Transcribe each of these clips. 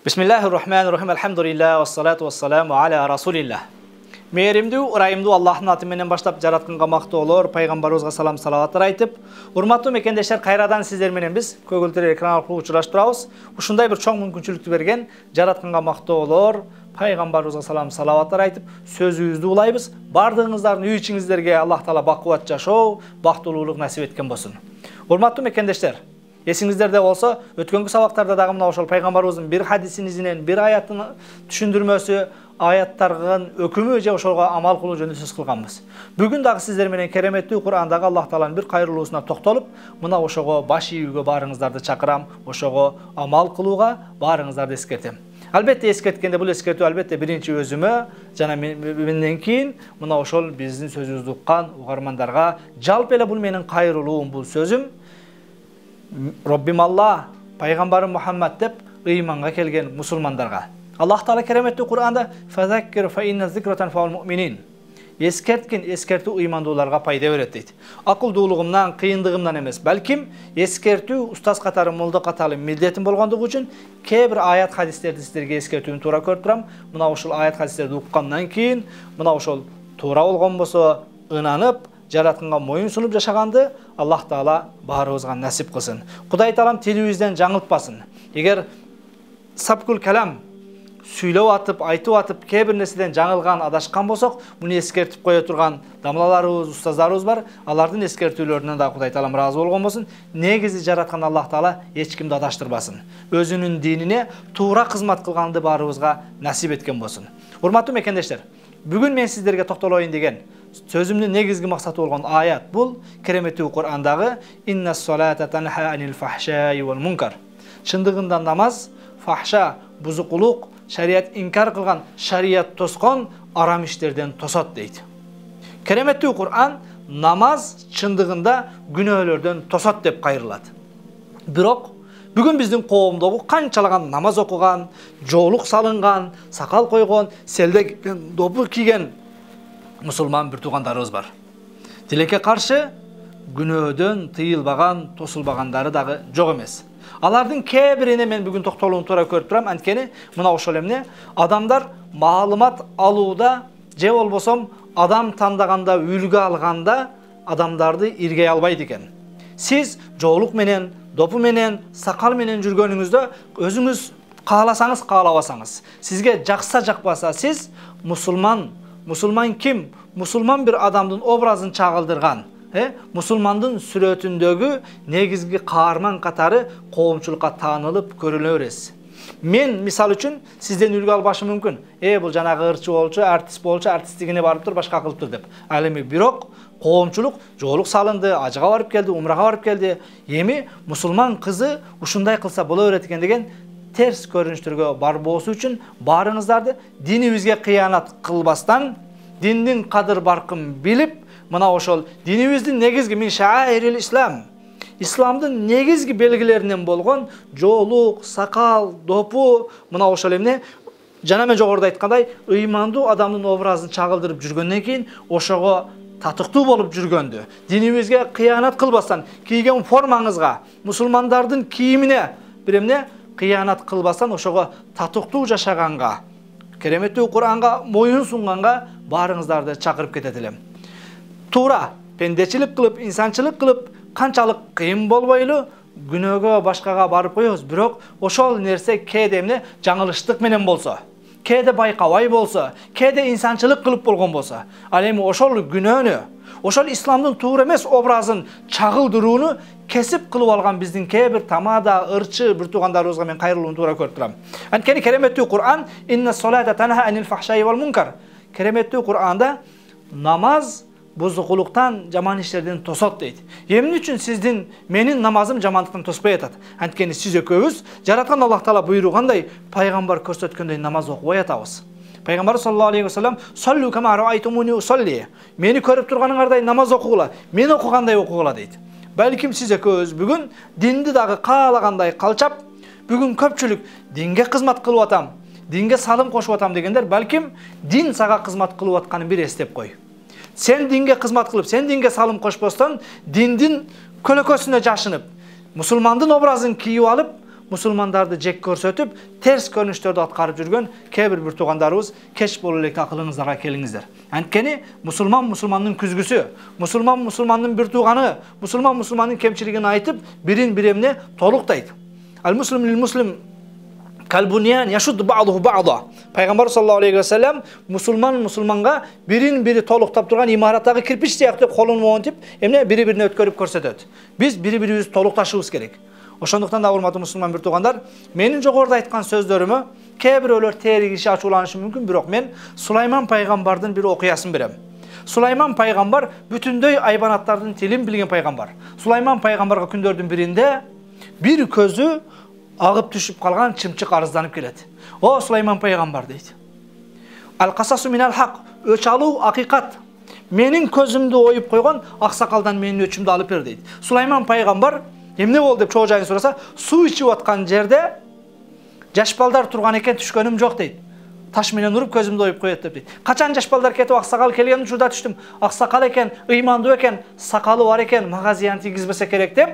Bismillahirrahmanirrahim. Elhamdülillah ve salatu ve selamu ala Rasulillah. Mehrimdүү, ырайымдуу Аллахтын аты менен баштап жаратканга мактоолор, пайгамбарыбызга салам салаваттар айтып, урматтуу мекендештер, кайрадан сиздер менен биз көгүлтүр экран аркылуу учураштырабыз. Ушундай бир чоң мүмкүнчүлүктү берген жаратканга мактоолор, пайгамбарыбызга салам салаваттар айтып, сөзүбүздү улайбыз. Бардыгыңыздардын үй ичиңиздерге Аллах Таала бакубат жашоо, бактылуулук насип эткен болсун. Урматтуу мекендештер, есіңіздерде болса, өткөнкү сабактарда дагы мына ошол пайгамбарыбыздын бир хадисинен, бир аяттын түшүндүрмөсү, аяттаргын өкүмү же ошого амал кылуу жөнүндө сөз кылганбыз. Бүгүн дагы сиздер менен кереметтүү Кур'андагы Аллах Тааланын бир кайрылуусуна токтолуп, мына ошого баш ийүүгө баарыңыздарды чакырам, ошого амал кылууга баарыңыздарды эскертем. Албетте эскерткенде бул эскертүү албетте биринчи өзүмө жана менден кийин мына ошол биздин сөзүбүздү уккан угармандарга жалпы эле бул менин кайрылуум, бул сөзүм Раббим Алла, пайгамбарым Мухаммад деп ыйманга келген мусулмандарга. Аллах Таала кереметтүү Кур'анда «Фазаккир фа инна зикра танфаул муъминин». Эскерткин, эскертүү ыймандууларга пайда берет дейт. Акылдуулугумдан, кыйындыгымдан эмес, балким эскертүү устаз катары, молдо катары милдетим болгондугу үчүн кээ бир аят хадистерди сиздерге эскертүүнү туура көрүп турам. Мына ошол аят хадистерди уккандан кийин, мына ошол туура болгон болсо ынанып, жаратканга моюн сунуп жашаганды Аллах Таала баарыбызга насип кылсын. Кудай Таалам тилибизден жаңылтпасын. Эгер сабкул калам сүйлөп атып, айтып атып, кээ бир нерседен жаңылган, адашкан болсок, муну эскертип кое турган дамлаларыбыз, устаздарыбыз бар. Алардын эскертүүлөрүнөн да Кудай Таалам ыраазы болгон болсун. Негизи жараткан Аллах Таала эч кимди адаштырбасын. Өзүнүн динине туура кызмат кылганды баарыбызга насип эткен болсун. Урматтуу мекендештер, бүгүн мен сиздерге токтолоюн деген сөзүмдүн негизги максаты болгон аят бул кереметтүү Кур'андагы «Инна ссалата танха анил фахшаи вал мункар». Чындыгында намаз фахша, бузукулук, шарият инкар кылган, шарият тоскон арам иштерден тосот дейт. Кереметтүү Кур'ан намаз чындыгында күнөөлөрдөн тосот деп кайрылат. Бирок бүгүн биздин коомдогу канчалаган намаз окуган, жоолук салынган, сакал койгон, селде кийген, допу кийген мусулман бир туугандарыбыз бар. Тилекке каршы күнөөдөн тыйылбаган, тосулбагандары дагы жок эмес. Алардын кээ бирине мен бүгүн токтолууну туура көрүп турам. Анткени мына ошол эмне адамдар маалымат алууда же болбосом адам тандаганда, үлгү алганда адамдарды иргей албайт экен. Сиз жоолук менен, допу менен, сакал менен жүргөнүңүздө өзүңүз кааласаңыз, каалабасаңыз, сизге жакса жакпаса, сиз мусулман ким? Мусулман бир адамдын образын чагылдырган, мусулмандын сүрөтүндөгү негизги каарман катары коомчулукка таанылып көрүнө бересиз. Мен мисал үчүн сизден үлгү албашым мүмкүн. Бул жанагы ырчы болчу, артист болчу, артисттигине барып тур, башка кылыптыр деп. Ал эми бирок коомчулук жоолук салынды, ажыга барып келди, умрага барып келди. Эми мусулман кызы ушундай кылса боло берет экен деген терс көрүнүштөргө барбоосу үчүн баарыңыздарды динибизге кыянат кылбастан, диндин кадыр баркын билип, мына ошол динибиздин негизги мин шаирил ислам, исламдын негизги белгилеринен болгон жоолук, сакал, допу, мына ошол эмне жана мен жогоруда айткандай ыймандуу адамдын образын чагылдырып жүргөндөн кийин ошого татыктуу болуп жүргөндү, динибизге кыянат кылбастан, кийген формаңызга, мусулмандардын кийимине бир эмне кыянат кылбастан ошого татыктуу жашаганга, кереметтүү Кур'анга моюн сунганга баарыңыздарды чакырып кетет элем. Туура пендечилик кылып, инсанчылык кылып, канчалык кыйын болбойлу күнөөгө башкага барып коебуз. Бирок ошол нерсе кээде эмне жаңылыштык менен болсо, кээде байкабай болсо, кээде инсанчылык кылып болгон болсо, ал эми ошол күнөөнү, ошол исламдын туура эмес образын чагылдырууну кесип кылып алган биздин кээ бир тамада, ырчы бир туугандарыбызга мен кайрылууну туура көрүп турам. Анткени кереметтүү Кур'ан «Инна ссалата танха анил фахшаи вал мункар». Кереметтүү Кур'анда намаз бузукулуктан, жаман иштерден тосот дейт. Эмне үчүн сиздин, менин намазым жамандыктан тоспой атат? Анткени сиз экөөбүз жараткан Аллах Таала буйругандай, пайгамбар көрсөткөндөй намаз окубай атабыз. Пайгамбар саллаллаху алейхи ва саллям «Саллу кама раайтумуни усалли». Мени көрүп турганыңардай намаз окугула, мен окугандай окугула дейт. Балким сиз экөөбүз бүгүн динди дагы каалагандай калчап, бүгүн көпчүлүк динге кызмат кылып атам, динге салым кошуп атам дегендер, балким дин сага кызмат кылып атканын бир эстеп кой. Сен динге кызмат кылып, сен динге салым кошпостон, диндин көлөкөсүнө жашынып, мусулмандын образын кийип алып, musulmandарды жек көрсөтүп, терс көрүнүштөрдү аткарып жүргөн кээ бир туугандарыбыз кеч боло элек акылыңыздарга келиңиздер. Анткени мусулмандын күзгүсү, мусулмандын бир тууганы, мусулмандын кемчилигин айтып, бирин биремне толуктайт. Ал муслим лил муслим калбуниян яшудду ба'духу ба'да. Пайгамбар саллаллаху алейхи ва саллям мусулманга бирин бири толуктап турган имараттагы кирпич сыяктуу колун монтип, эмне бири-бирине өткөрүп көрсөтөт. Биз бири-бирибизди толукташыбыз керек. Ошондуктан да урматтуу мусулман бир туугандар, менин жогоруда айткан сөздөрүмө кээ бирөөлөр теригиши ачууланышы мүмкүн, бирок мен Сулайман пайгамбардын бир окуясын берем. Сулайман пайгамбар бүтүндөй айбанаттардын тилин билген пайгамбар. Сулайман пайгамбарга күндөрдүн биринде бир көзү агып түшүп калган чымчык арызданып келет. О Сулайман пайгамбар дейт. Ал касасу минал хак, өч алуу акыйкат. Менин көзүмдү оюп койгон аксакалдан менин өчүмдү алып бер дейт. Сулайман пайгамбар эмне болду деп чоо жайын сураса, суу ичип аткан жерде жаш балдар турган экен, түшкөнүм жок дейт. Таш менен уруп көзүмдү оюп коет деп дейт. Качан жаш балдар кетип аксакал келген учурда түштүм. Аксакал экен, ыймандуу экен, сакалы бар экен, мага зыян тийгизбесе керек деп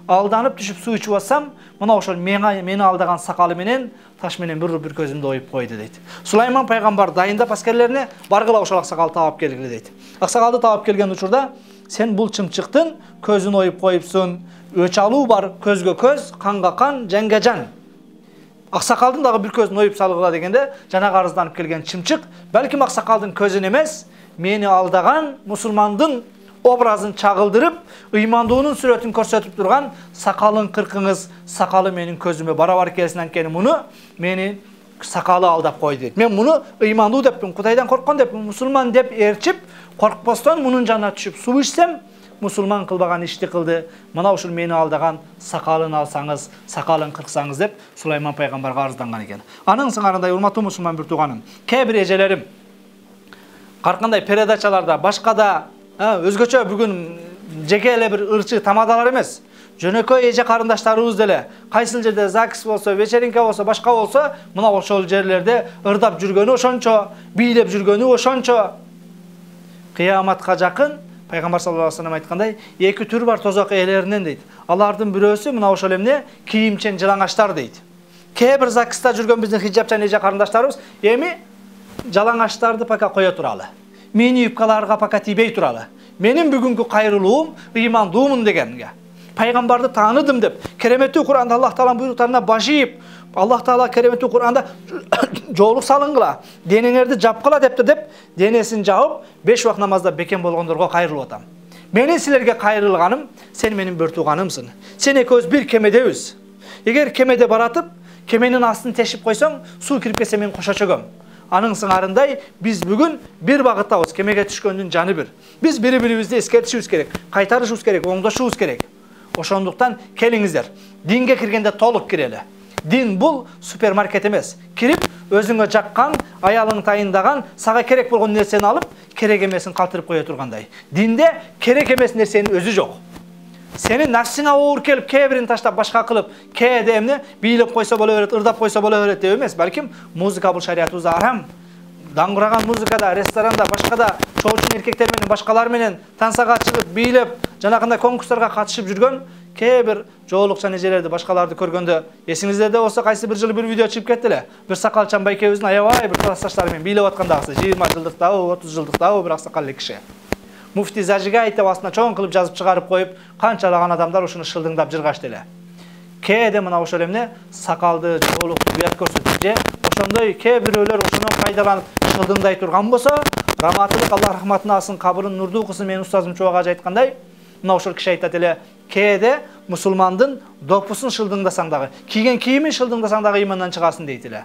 алданып түшүп суу ичип атсам, мына ошол мени алдаган сакалы менен таш менен бир көзүмдү оюп койду дейт. Сулайман пайгамбар дайындап аскерлерине баргыла ошол аксакалды таап келгиле дейт. Аксакалды таап келген учурда сен бул чымчыктын көзүн оюп коюпсуң, өч алуу бар, көзгө көз, канга кан, жанга жан. Аксакалдын дагы бир көзүн оюп салгыла дегенде, жана арызданып келген чымчык, балким аксакалдын көзүн эмес, мени алдаган мусулмандын образын чагылдырып, ыймандуунун сүрөтүн көрсөтүп турган сакалын кыркыңыз, сакалы менин көзүмө барабар келсин, анткени муну мени сакалы алдап койду дейт. Мен муну ыймандуу деппин, Кудайдан корккон деппин, мусулман деп ээрчип, коркпостон мунун жанына түшүп суу ичсем, мусулман кылбаган ишти кылды. Мына ушул мени алдаган сакалын алсаңыз, сакалын кырксаңыз деп Сулайман пайгамбарга арызданган экен. Анын сыңарындай урматтуу мусулман бир тууганым, кээ бир эжелерим каркандай передачаларда, башка да өзгөчө бүгүн жеке эле бир ырчы тамадалар эмес, жөнөкөй эже карындаштарыбыз деле кайсыл жерде ЗАГС болсо, вечеринка болсо, башка болсо, мына ошол жерлерде ырдап жүргөнү ошончо, бийлеп жүргөнү ошончо. Кыяматка жакын Пайгамбар саллаллаху алейхи ва саллям айткандай, эки түр бар тозак ээлеринен дейт. Алардын бирөөсү мына ошол эмне кийимчен жалаңаштар дейт. Кээ бир ЗАГСта жүргөн биздин хиджапчан эже карындаштарыбыз эми жалаңаштарды пока кое туралы. Мини юбкаларга пока тийбей туралы. Менин бүгүнкү кайрылуум ыймандуумун дегенге. Пайгамбарды тааныдым деп, кереметтүү Кур'анда Аллах Тааланын буйруктарына баш ийип, Аллах Таала кереметтүү Кур'анда жоолук салынгыла, денеңерди жапкыла депти деп, денесин жаап, 5 убак намазда бекем болгондорго кайрылып атам. Менин силерге кайрылганым, сен менин бир тууганымсың. Сен экөөбүз бир кемедебиз. Эгер кемеде баратып, кеменин астын тешип койсоң, суу кирип кетсе мен кошо чөгөм. Анын сыңарындай биз бүгүн бир багыттабыз, кемеге түшкөндүн жаны бир. Биз бири-бирибизди эскертишибиз керек, кайтарышыбыз керек, оңдошубуз керек. Ошондуктан келиңиздер, динге киргенде толук кирели. Дин бул супермаркет эмес. Кирип, өзүңө жаккан, аялың тайындаган, сага керек болгон нерсени алып, керек эмесин калтырып кое тургандай. Динде керек эмес нерсенин өзү жок. Сенин нафсиңа оор келип, кээ бирин таштап башка кылып, кээде эмне бийлеп койсо боло берет, ырдап койсо боло берет деп эмес, балким музыка бул шариятыбызда арам. Даңгыраган музыкада, ресторанда, башкада чоочун эркектер менен башкалар менен тансага чыгып, бийлеп, жанагындай конкурстарга катышып жүргөн кээ бир жоолукчан эжелерди, башкаларды көргөндө эсиңиздерде болсо кайсы бир жылы бир видео чыгып кетти эле. Бир сакалчан байкебиздин аябай бир тасташтары менен бийлеп аткандагысы 20 жылдыктабы, 30 жылдыктабы бир аксакал эле киши. Муфти Зажига айтып астына чоң кылып жазып чыгарып коюп, канчалаган адамдар ушуну шылдыңдап жыргашты эле. Кээде мына ошол эмне сакалды, жоолукту уят көрсөтүп же ошондой кээ бирөөлөр ошондон пайдаланып шылдыңдай турган болсо, раматылык Аллах рахматына алсын, кабырын нурдуу кылсын, менин устазым Чубак ажы айткандай, мына ошол киши айтат эле, кээде мусулмандын допусун шылдыңдасаң дагы, кийген кийимин шылдыңдасаң дагы имандан чыгасың дейт эле.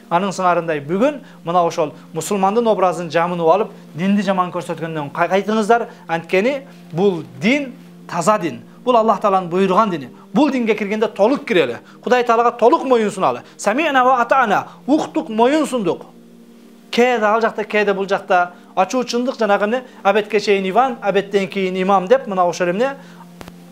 Анын сыңарындай бүгүн мына ошол мусулмандын образын жамынып алып, динди жаман көрсөткөндөн кайтыңыздар, анткени бул дин таза дин. Бул Аллах Тааланын буйруган дини. Бул динге киргенде толук кирели. Кудай Таалага толук моюн суналы. Сами'на ва атa'на, уктук, моюн сундук. Кээде ал жакта, кээде бул жакта ачуучундук жанагы эмне абетке чейин Иван, абеттен кийин имам деп мына ошол эмне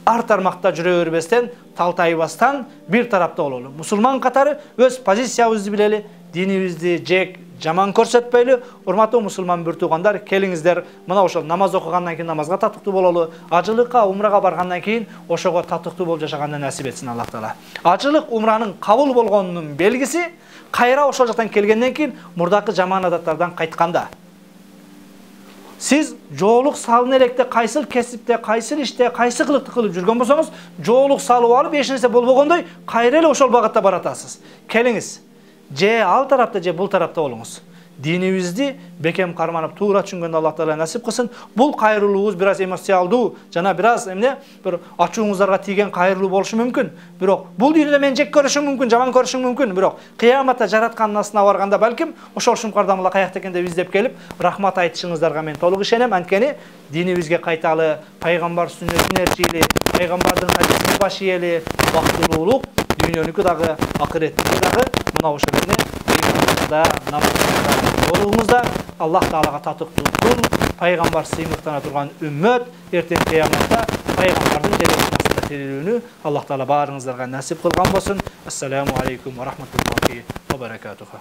ар тармакта жүрө бербестен, талтайбастан бир тарапта бололу. Мусулман катары өз позициябызды билели, динибизди жек жаман көрсөтпөйлү. Урматтуу мусулман бир туугандар, келиңиздер мына ошол намаз окугандан кийин намазга татыктуу бололу. Ажылыкка, умрага баргандан кийин ошого татыктуу болуп жашаганды насип этсин Аллах Таала. Ажылык умранын кабыл болгонунун белгиси кайра ошол жактан келгенден кийин мурдакы жаман адаттардан кайтканда. Siz жоолук салын электе кайсыл кесипте, кайсыл иште, кайсы кылыкты кылып жүргөн болсоңуз, жоолук салып алып эч нерсе болбогондой кайра эле ошол багытта баратасыз. Келиңиз, же ал тарапта, же бул тарапта болуңуз. Динибизди бекем карманып туура түшүнгөндө Аллах Таала насип кылсын. Бул кайрылуубуз бир аз эмоциалдуу, жана бир аз бир ачууңуздарга тийген кайрылуу болушу мүмкүн. Бирок бул дүйнөдө мен жек көрүшүм мүмкүн, жаман көрүшүм мүмкүн. Бирок кыяматта жараткан насына барганда балким ошол шумкардамла каякта экен деп издеп келип, рахмат айтышыңыздарга мен толук ишенем. Анткени динибизге кайталы, пайгамбар сүннөтүн ээрчили, пайгамбардын хадисине баш ийели, бактылуулук дүйнөнүкү дагы, акыреттики дагы мына ошол эле намазда болуңузда Аллах Таалага татыктуу кул, пайгамбар сыймыктана турган үммөт, эртең кыяматта пайгамбардын жересинде тирилүүнү Аллах Таала баарыңыздарга насип кылган болсун. Ассаламу алейкум ва рахматуллахи ва баракатуху.